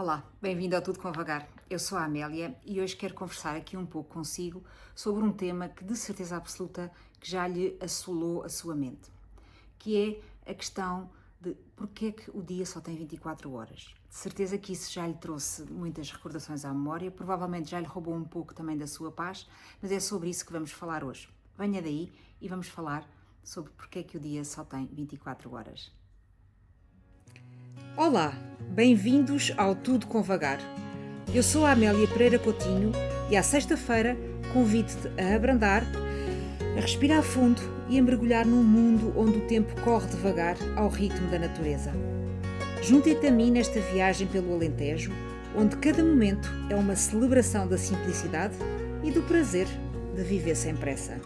Olá, bem-vindo ao Tudo com Vagar. Eu sou a Amélia e hoje quero conversar aqui um pouco consigo sobre um tema que de certeza absoluta que já lhe assolou a sua mente, que é a questão de porque é que o dia só tem 24 horas. De certeza que isso já lhe trouxe muitas recordações à memória, provavelmente já lhe roubou um pouco também da sua paz, mas é sobre isso que vamos falar hoje. Venha daí e vamos falar sobre porque é que o dia só tem 24 horas. Olá, bem-vindos ao Tudo com Vagar. Eu sou a Amélia Pereira Coutinho e à sexta-feira convido-te a abrandar, a respirar fundo e a mergulhar num mundo onde o tempo corre devagar ao ritmo da natureza. Junte-te a mim nesta viagem pelo Alentejo, onde cada momento é uma celebração da simplicidade e do prazer de viver sem pressa.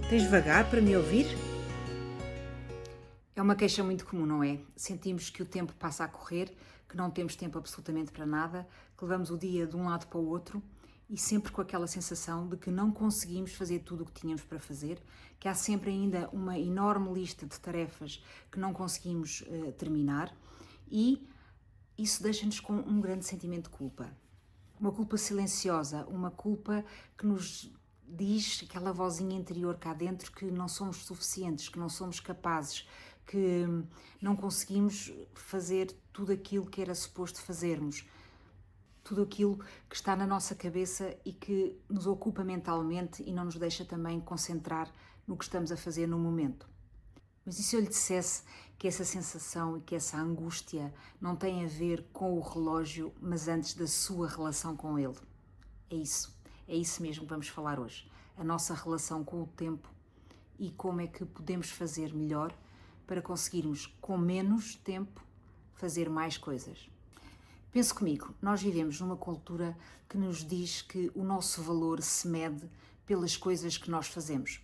Tens vagar para me ouvir? É uma queixa muito comum, não é? Sentimos que o tempo passa a correr, que não temos tempo absolutamente para nada, que levamos o dia de um lado para o outro e sempre com aquela sensação de que não conseguimos fazer tudo o que tínhamos para fazer, que há sempre ainda uma enorme lista de tarefas que não conseguimos terminar e isso deixa-nos com um grande sentimento de culpa. Uma culpa silenciosa, uma culpa que nos diz aquela vozinha interior cá dentro que não somos suficientes, que não somos capazes, que não conseguimos fazer tudo aquilo que era suposto fazermos, tudo aquilo que está na nossa cabeça e que nos ocupa mentalmente e não nos deixa também concentrar no que estamos a fazer no momento. Mas e se eu lhe dissesse que essa sensação e que essa angústia não tem a ver com o relógio, mas antes da sua relação com ele? É isso mesmo que vamos falar hoje. A nossa relação com o tempo e como é que podemos fazer melhor para conseguirmos, com menos tempo, fazer mais coisas. Pense comigo, nós vivemos numa cultura que nos diz que o nosso valor se mede pelas coisas que nós fazemos.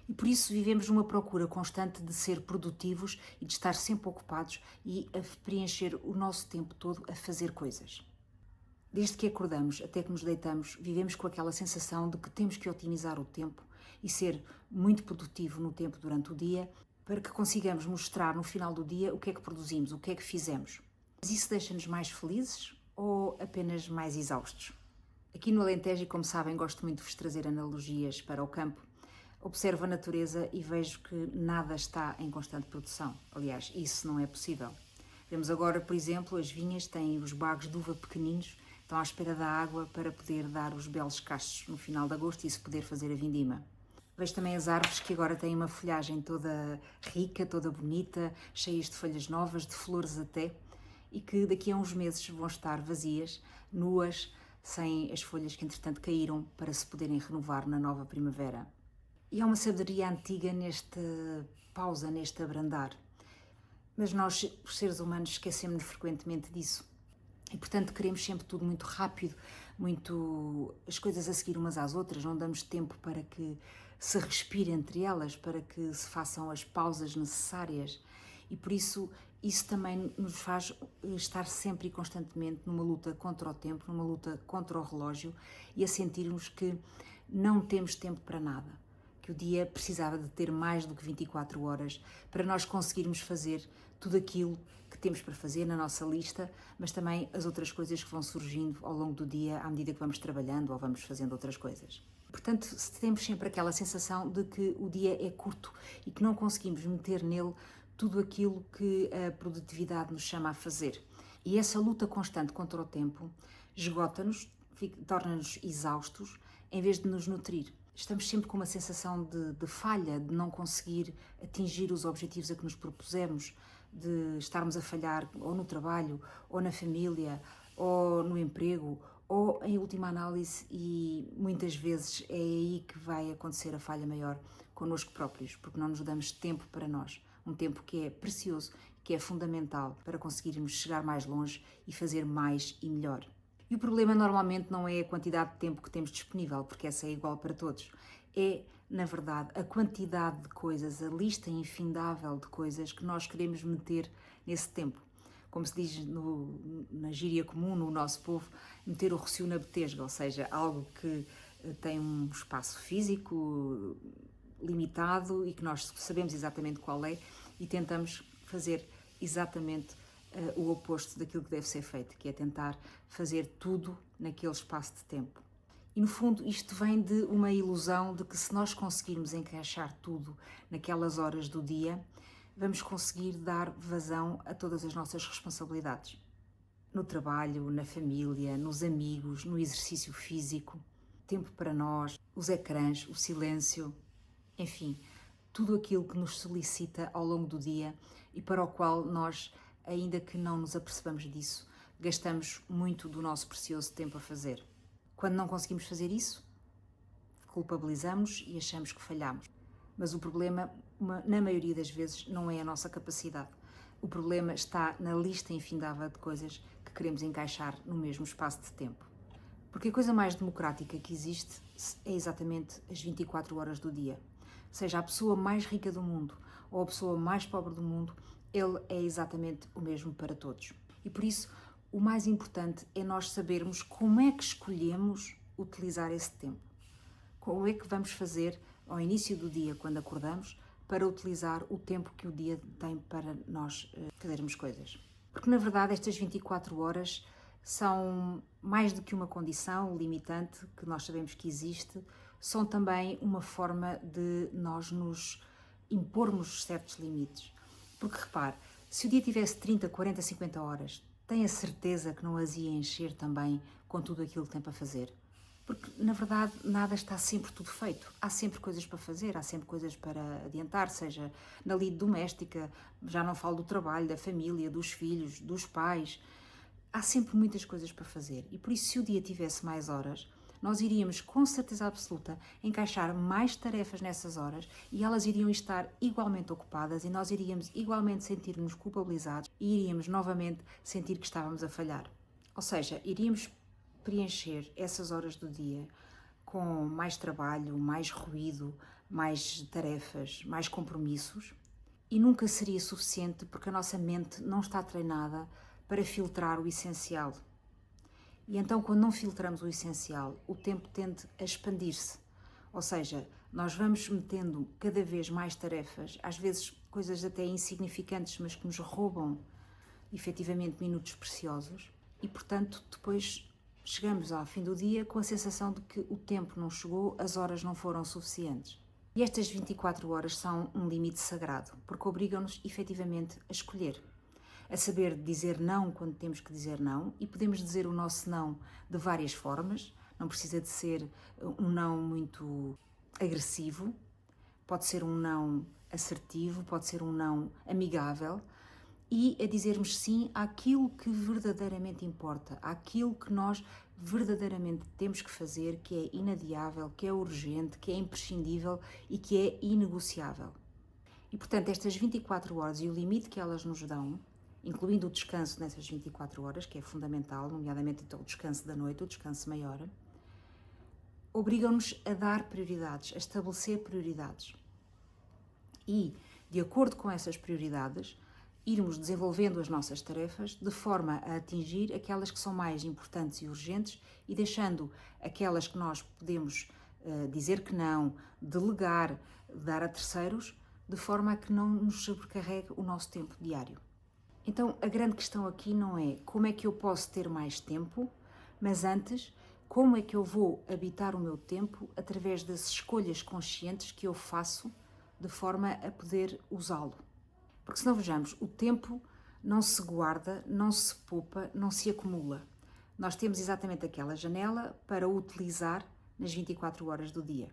E por isso vivemos numa procura constante de ser produtivos e de estar sempre ocupados e a preencher o nosso tempo todo a fazer coisas. Desde que acordamos até que nos deitamos, vivemos com aquela sensação de que temos que otimizar o tempo e ser muito produtivo no tempo durante o dia para que consigamos mostrar no final do dia o que é que produzimos, o que é que fizemos. Mas isso deixa-nos mais felizes ou apenas mais exaustos? Aqui no Alentejo, como sabem, gosto muito de vos trazer analogias para o campo. Observo a natureza e vejo que nada está em constante produção. Aliás, isso não é possível. Vemos agora, por exemplo, as vinhas têm os bagos de uva pequeninos, estão à espera da água para poder dar os belos cachos no final de agosto e se poder fazer a vindima. Vejo também as árvores que agora têm uma folhagem toda rica, toda bonita, cheias de folhas novas, de flores até, e que daqui a uns meses vão estar vazias, nuas, sem as folhas que entretanto caíram para se poderem renovar na nova primavera. E há uma sabedoria antiga nesta pausa, neste abrandar. Mas nós, os seres humanos, esquecemos-nos frequentemente disso. E, portanto, queremos sempre tudo muito rápido, as coisas a seguir umas às outras, não damos tempo para que se respire entre elas, para que se façam as pausas necessárias. E, por isso também nos faz estar sempre e constantemente numa luta contra o tempo, numa luta contra o relógio e a sentirmos que não temos tempo para nada. Que o dia precisava de ter mais do que 24 horas para nós conseguirmos fazer tudo aquilo que temos para fazer na nossa lista, mas também as outras coisas que vão surgindo ao longo do dia à medida que vamos trabalhando ou vamos fazendo outras coisas. Portanto, temos sempre aquela sensação de que o dia é curto e que não conseguimos meter nele tudo aquilo que a produtividade nos chama a fazer. E essa luta constante contra o tempo esgota-nos, torna-nos exaustos, em vez de nos nutrir. Estamos sempre com uma sensação de falha, de não conseguir atingir os objetivos a que nos propusemos, de estarmos a falhar ou no trabalho, ou na família, ou no emprego, ou em última análise, e muitas vezes é aí que vai acontecer a falha maior connosco próprios, porque não nos damos tempo para nós, um tempo que é precioso, que é fundamental para conseguirmos chegar mais longe e fazer mais e melhor. E o problema normalmente não é a quantidade de tempo que temos disponível, porque essa é igual para todos. É, na verdade, a quantidade de coisas, a lista infindável de coisas que nós queremos meter nesse tempo. Como se diz na gíria comum, no nosso povo, meter o rocio na betesga, ou seja, algo que tem um espaço físico limitado e que nós sabemos exatamente qual é e tentamos fazer exatamente o oposto daquilo que deve ser feito, que é tentar fazer tudo naquele espaço de tempo. E no fundo isto vem de uma ilusão de que se nós conseguirmos encaixar tudo naquelas horas do dia, vamos conseguir dar vazão a todas as nossas responsabilidades. No trabalho, na família, nos amigos, no exercício físico, tempo para nós, os ecrãs, o silêncio, enfim, tudo aquilo que nos solicita ao longo do dia e para o qual nós, ainda que não nos apercebamos disso, gastamos muito do nosso precioso tempo a fazer. Quando não conseguimos fazer isso, culpabilizamos e achamos que falhamos. Mas o problema, na maioria das vezes, não é a nossa capacidade. O problema está na lista infindável de coisas que queremos encaixar no mesmo espaço de tempo. Porque a coisa mais democrática que existe é exatamente as 24 horas do dia. Seja a pessoa mais rica do mundo ou a pessoa mais pobre do mundo, ele é exatamente o mesmo para todos. E por isso, o mais importante é nós sabermos como é que escolhemos utilizar esse tempo. Como é que vamos fazer ao início do dia, quando acordamos, para utilizar o tempo que o dia tem para nós fazermos coisas. Porque, na verdade, estas 24 horas são mais do que uma condição limitante que nós sabemos que existe, são também uma forma de nós nos impormos certos limites. Porque, repare, se o dia tivesse 30, 40, 50 horas, tenha certeza que não as ia encher também com tudo aquilo que tem para fazer. Porque, na verdade, nada está sempre tudo feito. Há sempre coisas para fazer, há sempre coisas para adiantar, seja na lide doméstica, já não falo do trabalho, da família, dos filhos, dos pais. Há sempre muitas coisas para fazer. E por isso, se o dia tivesse mais horas, nós iríamos, com certeza absoluta, encaixar mais tarefas nessas horas e elas iriam estar igualmente ocupadas e nós iríamos igualmente sentir-nos culpabilizados e iríamos novamente sentir que estávamos a falhar. Ou seja, iríamos preencher essas horas do dia com mais trabalho, mais ruído, mais tarefas, mais compromissos e nunca seria suficiente porque a nossa mente não está treinada para filtrar o essencial. E então, quando não filtramos o essencial, o tempo tende a expandir-se. Ou seja, nós vamos metendo cada vez mais tarefas, às vezes coisas até insignificantes, mas que nos roubam efetivamente minutos preciosos e, portanto, depois chegamos ao fim do dia com a sensação de que o tempo não chegou, as horas não foram suficientes. E estas 24 horas são um limite sagrado, porque obrigam-nos efetivamente a escolher, a saber dizer não quando temos que dizer não, e podemos dizer o nosso não de várias formas, não precisa de ser um não muito agressivo, pode ser um não assertivo, pode ser um não amigável, e a dizermos sim àquilo que verdadeiramente importa, àquilo que nós verdadeiramente temos que fazer, que é inadiável, que é urgente, que é imprescindível e que é inegociável. E, portanto, estas 24 horas e o limite que elas nos dão, incluindo o descanso nessas 24 horas, que é fundamental, nomeadamente então, o descanso da noite, o descanso maior, obrigam-nos a dar prioridades, a estabelecer prioridades. E, de acordo com essas prioridades, irmos desenvolvendo as nossas tarefas de forma a atingir aquelas que são mais importantes e urgentes e deixando aquelas que nós podemos dizer que não, delegar, dar a terceiros, de forma a que não nos sobrecarregue o nosso tempo diário. Então, a grande questão aqui não é como é que eu posso ter mais tempo, mas antes, como é que eu vou habitar o meu tempo através das escolhas conscientes que eu faço de forma a poder usá-lo. Porque se não vejamos, o tempo não se guarda, não se poupa, não se acumula. Nós temos exatamente aquela janela para o utilizar nas 24 horas do dia.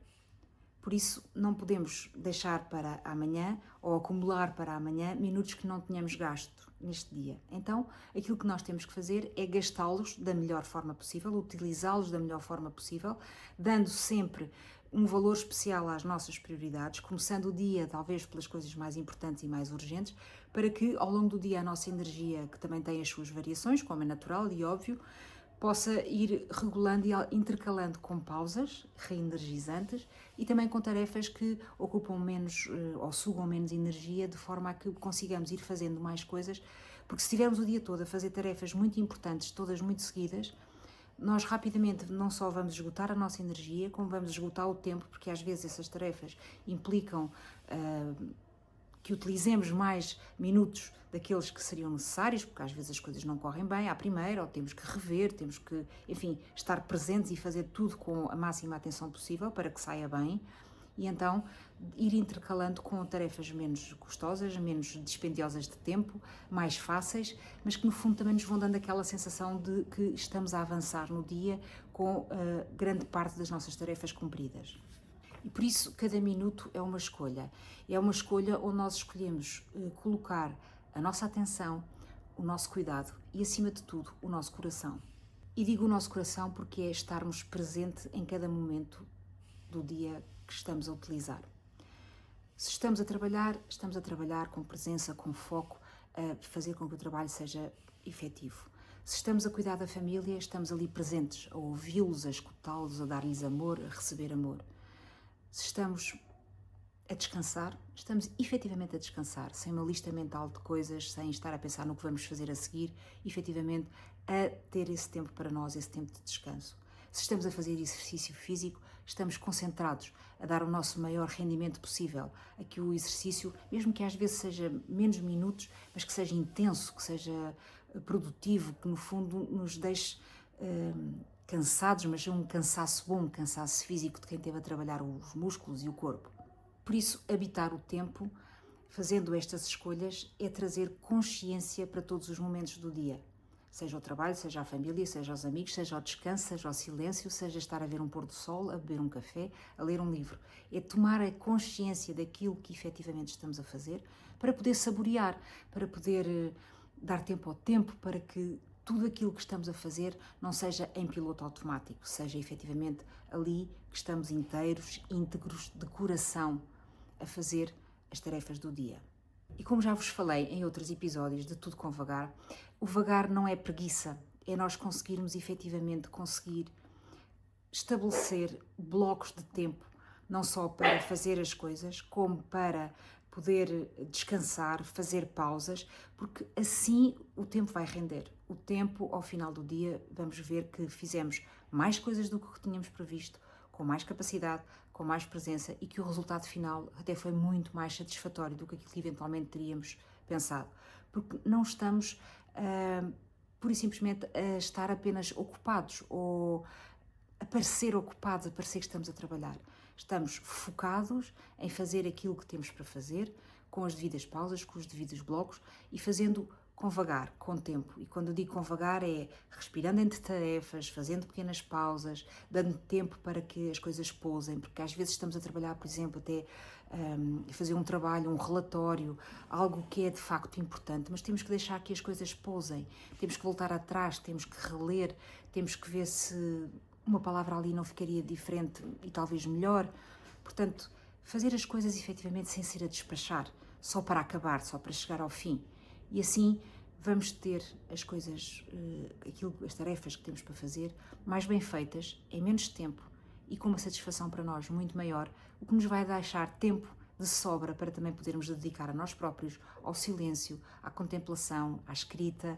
Por isso, não podemos deixar para amanhã ou acumular para amanhã minutos que não tenhamos gasto neste dia. Então, aquilo que nós temos que fazer é gastá-los da melhor forma possível, utilizá-los da melhor forma possível, dando sempre um valor especial às nossas prioridades, começando o dia talvez pelas coisas mais importantes e mais urgentes, para que ao longo do dia a nossa energia, que também tem as suas variações, como é natural e óbvio, possa ir regulando e intercalando com pausas reenergizantes e também com tarefas que ocupam menos ou sugam menos energia, de forma a que consigamos ir fazendo mais coisas, porque se tivermos o dia todo a fazer tarefas muito importantes, todas muito seguidas, nós rapidamente não só vamos esgotar a nossa energia, como vamos esgotar o tempo, porque às vezes essas tarefas implicam que utilizemos mais minutos daqueles que seriam necessários, porque às vezes as coisas não correm bem à primeira, ou temos que rever, temos que, enfim, estar presentes e fazer tudo com a máxima atenção possível para que saia bem. E então ir intercalando com tarefas menos custosas, menos dispendiosas de tempo, mais fáceis, mas que no fundo também nos vão dando aquela sensação de que estamos a avançar no dia com grande parte das nossas tarefas cumpridas. E por isso cada minuto é uma escolha onde nós escolhemos colocar a nossa atenção, o nosso cuidado e, acima de tudo, o nosso coração. E digo o nosso coração porque é estarmos presente em cada momento do dia que estamos a utilizar. Se estamos a trabalhar com presença, com foco, a fazer com que o trabalho seja efetivo. Se estamos a cuidar da família, estamos ali presentes, a ouvi-los, a escutá-los, a dar-lhes amor, a receber amor. Se estamos a descansar, estamos efetivamente a descansar, sem uma lista mental de coisas, sem estar a pensar no que vamos fazer a seguir, efetivamente a ter esse tempo para nós, esse tempo de descanso. Se estamos a fazer exercício físico, estamos concentrados a dar o nosso maior rendimento possível, a que o exercício, mesmo que às vezes seja menos minutos, mas que seja intenso, que seja produtivo, que no fundo nos deixe cansados, mas um cansaço bom, um cansaço físico de quem esteve a trabalhar os músculos e o corpo. Por isso, habitar o tempo, fazendo estas escolhas, é trazer consciência para todos os momentos do dia. Seja o trabalho, seja a família, seja os amigos, seja o descanso, seja o silêncio, seja estar a ver um pôr do sol, a beber um café, a ler um livro. É tomar a consciência daquilo que efetivamente estamos a fazer para poder saborear, para poder dar tempo ao tempo, para que tudo aquilo que estamos a fazer não seja em piloto automático, seja efetivamente ali que estamos inteiros, íntegros, de coração, a fazer as tarefas do dia. E como já vos falei em outros episódios de Tudo com Vagar, o vagar não é preguiça, é nós conseguirmos efetivamente estabelecer blocos de tempo, não só para fazer as coisas, como para poder descansar, fazer pausas, porque assim o tempo vai render. O tempo, ao final do dia, vamos ver que fizemos mais coisas do que tínhamos previsto, com mais capacidade, com mais presença e que o resultado final até foi muito mais satisfatório do que aquilo que eventualmente teríamos pensado. Porque não estamos, pura e simplesmente, a estar apenas ocupados ou a parecer ocupados, a parecer que estamos a trabalhar. Estamos focados em fazer aquilo que temos para fazer, com as devidas pausas, com os devidos blocos e fazendo com vagar, com tempo. E quando eu digo com vagar é respirando entre tarefas, fazendo pequenas pausas, dando tempo para que as coisas pousem, porque às vezes estamos a trabalhar, por exemplo, até fazer um trabalho, um relatório, algo que é de facto importante, mas temos que deixar que as coisas pousem, temos que voltar atrás, temos que reler, temos que ver se uma palavra ali não ficaria diferente e talvez melhor. Portanto, fazer as coisas efetivamente sem ser a despachar, só para acabar, só para chegar ao fim. E assim vamos ter as coisas, as tarefas que temos para fazer, mais bem feitas, em menos tempo e com uma satisfação para nós muito maior, o que nos vai deixar tempo de sobra para também podermos dedicar a nós próprios, ao silêncio, à contemplação, à escrita,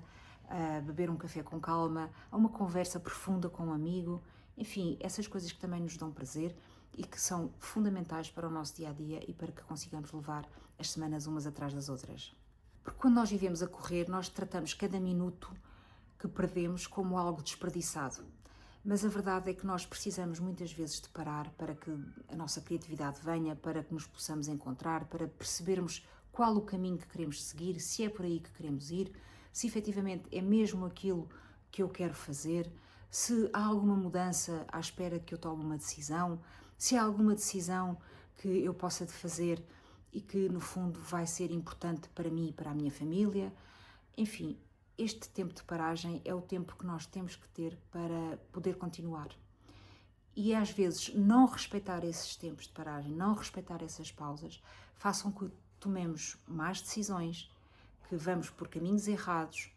a beber um café com calma, a uma conversa profunda com um amigo, enfim, essas coisas que também nos dão prazer e que são fundamentais para o nosso dia-a-dia e para que consigamos levar as semanas umas atrás das outras. Porque quando nós vivemos a correr, nós tratamos cada minuto que perdemos como algo desperdiçado. Mas a verdade é que nós precisamos muitas vezes de parar para que a nossa criatividade venha, para que nos possamos encontrar, para percebermos qual o caminho que queremos seguir, se é por aí que queremos ir, se efetivamente é mesmo aquilo que eu quero fazer, se há alguma mudança à espera que eu tome uma decisão, se há alguma decisão que eu possa fazer e que no fundo vai ser importante para mim e para a minha família. Enfim, este tempo de paragem é o tempo que nós temos que ter para poder continuar. E às vezes não respeitar esses tempos de paragem, não respeitar essas pausas, façam que tomemos más decisões, que vamos por caminhos errados,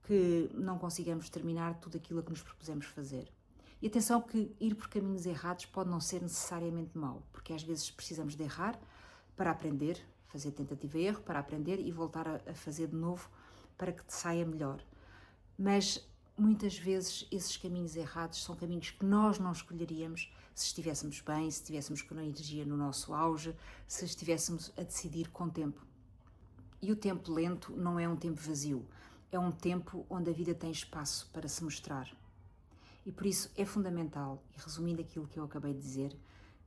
que não consigamos terminar tudo aquilo a que nos propusemos fazer. E atenção que ir por caminhos errados pode não ser necessariamente mau, porque às vezes precisamos de errar para aprender, fazer tentativa e erro para aprender e voltar a fazer de novo para que te saia melhor. Mas muitas vezes esses caminhos errados são caminhos que nós não escolheríamos se estivéssemos bem, se estivéssemos com a energia no nosso auge, se estivéssemos a decidir com tempo. E o tempo lento não é um tempo vazio, é um tempo onde a vida tem espaço para se mostrar. E por isso é fundamental, e resumindo aquilo que eu acabei de dizer,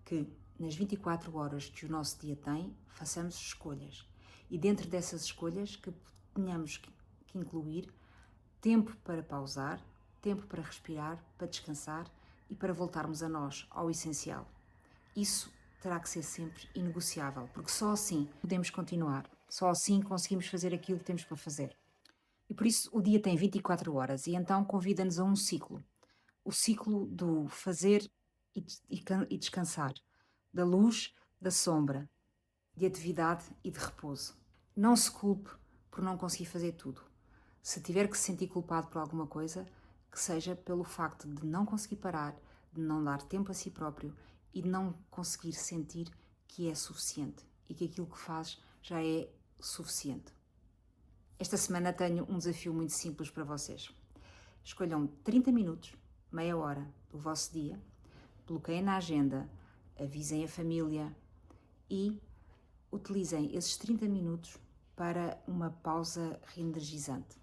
que nas 24 horas que o nosso dia tem, façamos escolhas. E dentro dessas escolhas que tenhamos que incluir tempo para pausar, tempo para respirar, para descansar e para voltarmos a nós, ao essencial. Isso terá que ser sempre inegociável, porque só assim podemos continuar, só assim conseguimos fazer aquilo que temos para fazer. E por isso o dia tem 24 horas e então convida-nos a um ciclo. O ciclo do fazer e descansar, da luz, da sombra, de atividade e de repouso. Não se culpe por não conseguir fazer tudo. Se tiver que se sentir culpado por alguma coisa, que seja pelo facto de não conseguir parar, de não dar tempo a si próprio e de não conseguir sentir que é suficiente e que aquilo que faz já é suficiente. Esta semana tenho um desafio muito simples para vocês. Escolham 30 minutos, meia hora do vosso dia, bloqueiem na agenda, avisem a família e utilizem esses 30 minutos para uma pausa reenergizante.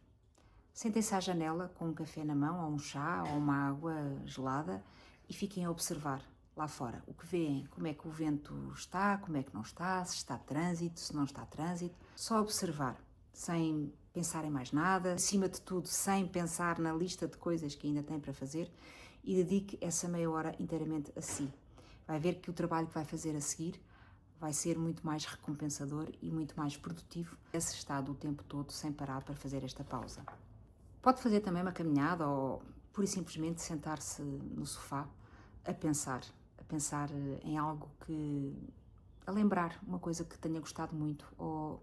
Sentem-se à janela com um café na mão, ou um chá, ou uma água gelada e fiquem a observar lá fora o que veem, como é que o vento está, como é que não está, se está trânsito, se não está trânsito. Só observar, sem pensar em mais nada, acima de tudo, sem pensar na lista de coisas que ainda tem para fazer e dedique essa meia hora inteiramente a si. Vai ver que o trabalho que vai fazer a seguir vai ser muito mais recompensador e muito mais produtivo esse estado o tempo todo sem parar para fazer esta pausa. Pode fazer também uma caminhada ou pura e simplesmente sentar-se no sofá a pensar em algo a lembrar uma coisa que tenha gostado muito ou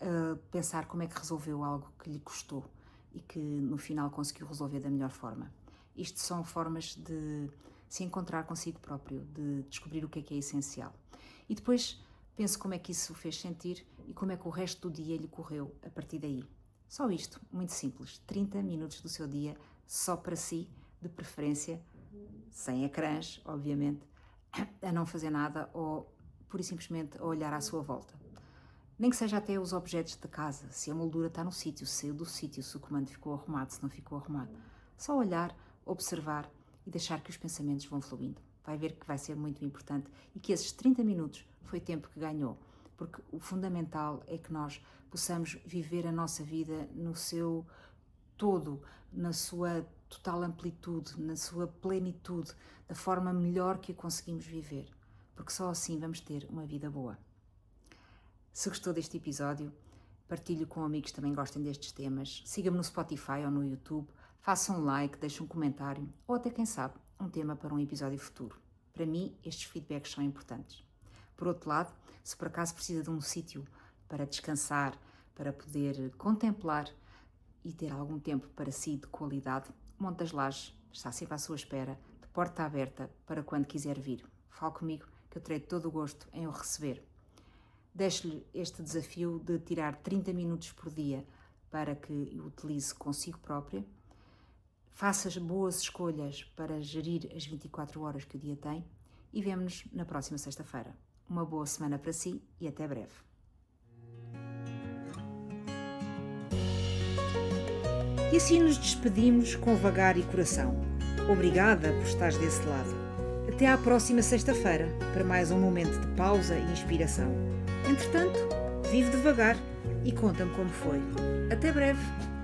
a pensar como é que resolveu algo que lhe custou e que no final conseguiu resolver da melhor forma. Isto são formas de se encontrar consigo próprio, de descobrir o que é essencial. E depois pense como é que isso o fez sentir e como é que o resto do dia lhe correu a partir daí. Só isto, muito simples, 30 minutos do seu dia só para si, de preferência, sem ecrãs, obviamente, a não fazer nada ou pura e simplesmente a olhar à sua volta. Nem que seja até os objetos da casa, se a moldura está no sítio, se saiu do sítio, se o comando ficou arrumado, se não ficou arrumado. Só olhar, observar e deixar que os pensamentos vão fluindo. Vai ver que vai ser muito importante e que esses 30 minutos foi tempo que ganhou, porque o fundamental é que nós possamos viver a nossa vida no seu todo, na sua total amplitude, na sua plenitude, da forma melhor que a conseguimos viver, porque só assim vamos ter uma vida boa. Se gostou deste episódio, partilhe com amigos que também gostem destes temas, siga-me no Spotify ou no YouTube, faça um like, deixe um comentário ou até, quem sabe, um tema para um episódio futuro. Para mim, estes feedbacks são importantes. Por outro lado, se por acaso precisa de um sítio para descansar, para poder contemplar e ter algum tempo para si de qualidade, Monte das Lajes está sempre à sua espera, de porta aberta para quando quiser vir. Fale comigo que eu terei todo o gosto em o receber. Deixo-lhe este desafio de tirar 30 minutos por dia para que o utilize consigo própria. Faça as boas escolhas para gerir as 24 horas que o dia tem e vemo-nos na próxima sexta-feira. Uma boa semana para si e até breve. E assim nos despedimos com vagar e coração. Obrigada por estares desse lado. Até à próxima sexta-feira para mais um momento de pausa e inspiração. Entretanto, vive devagar e conta-me como foi. Até breve!